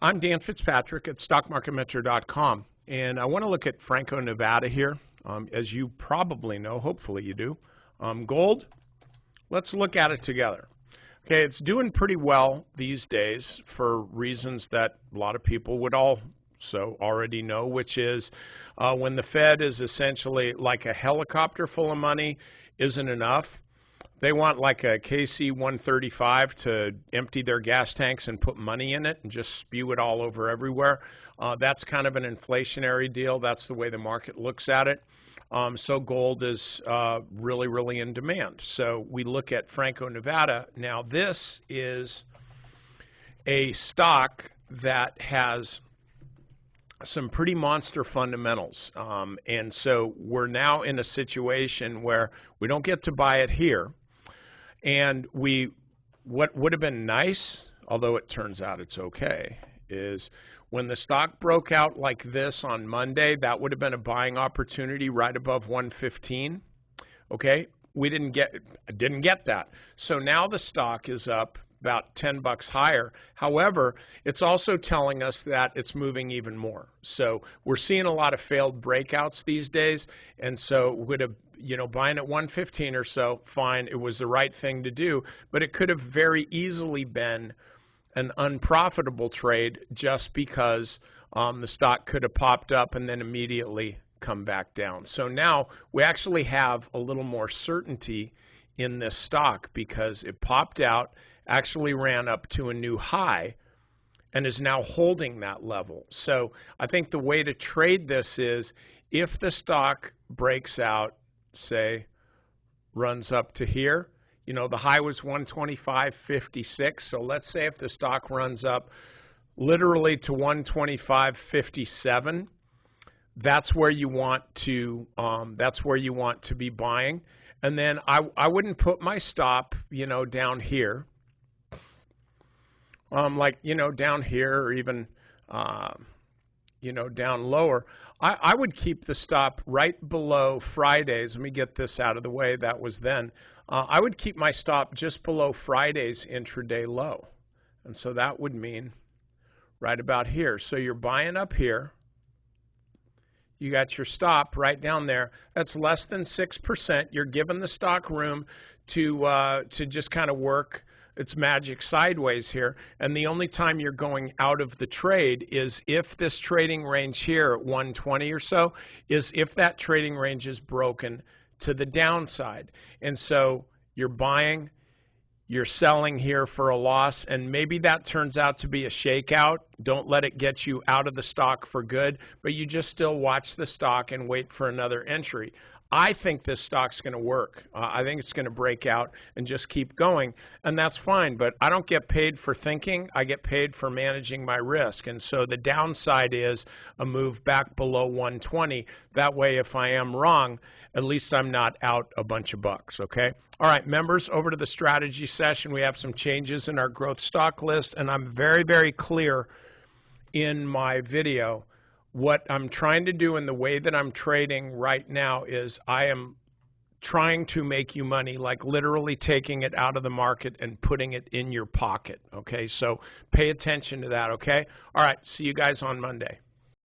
I'm Dan Fitzpatrick at StockMarketMetro.com, and I want to look at Franco Nevada here. As you probably know, hopefully you do. Gold, let's look at it together. Okay, it's doing pretty well these days for reasons that a lot of people would also already know, which is when the Fed is essentially like a helicopter full of money isn't enough. They want like a KC 135 to empty their gas tanks and put money in it and just spew it all over everywhere. That's kind of an inflationary deal. That's the way the market looks at it. So gold is really, really in demand. So we look at Franco Nevada. Now this is a stock that has some pretty monster fundamentals. And so we're now in a situation where we don't get to buy it here. And what would have been nice, although it turns out it's okay, is when the stock broke out like this on Monday, that would have been a buying opportunity right above 115. Okay, we didn't get that. So now the stock is up about 10 bucks higher. However, it's also telling us that it's moving even more. So we're seeing a lot of failed breakouts these days, and so would have, buying at 115 or so, fine, it was the right thing to do, but it could have very easily been an unprofitable trade just because the stock could have popped up and then immediately come back down. So now we actually have a little more certainty in this stock because it popped out, actually ran up to a new high, and is now holding that level. So I think the way to trade this is if the stock breaks out, say, runs up to here, the high was 125.56. So let's say if the stock runs up literally to 125.57, that's where you want to be buying. And then I wouldn't put my stop, down here. Down here or even, down lower. I would keep the stop right below Friday's. Let me get this out of the way. That was then. I would keep my stop just below Friday's intraday low. And so that would mean right about here. So you're buying up here. You got your stop right down there. That's less than 6%. You're giving the stock room to just kind of work its magic sideways here. And the only time you're going out of the trade is if this trading range here at 120 or so, is if that trading range is broken to the downside. And so you're buying, you're selling here for a loss, and maybe that turns out to be a shakeout. Don't let it get you out of the stock for good, but you just still watch the stock and wait for another entry. I think this stock's going to work. I think it's going to break out and just keep going, and that's fine, but I don't get paid for thinking. I get paid for managing my risk, and so the downside is a move back below 120. That way, if I am wrong, at least I'm not out a bunch of bucks, okay? All right, members, over to the strategy session. We have some changes in our growth stock list, and I'm very, very clear in my video. What I'm trying to do in the way that I'm trading right now is I am trying to make you money, like literally taking it out of the market and putting it in your pocket, okay? So pay attention to that, okay? All right, see you guys on Monday.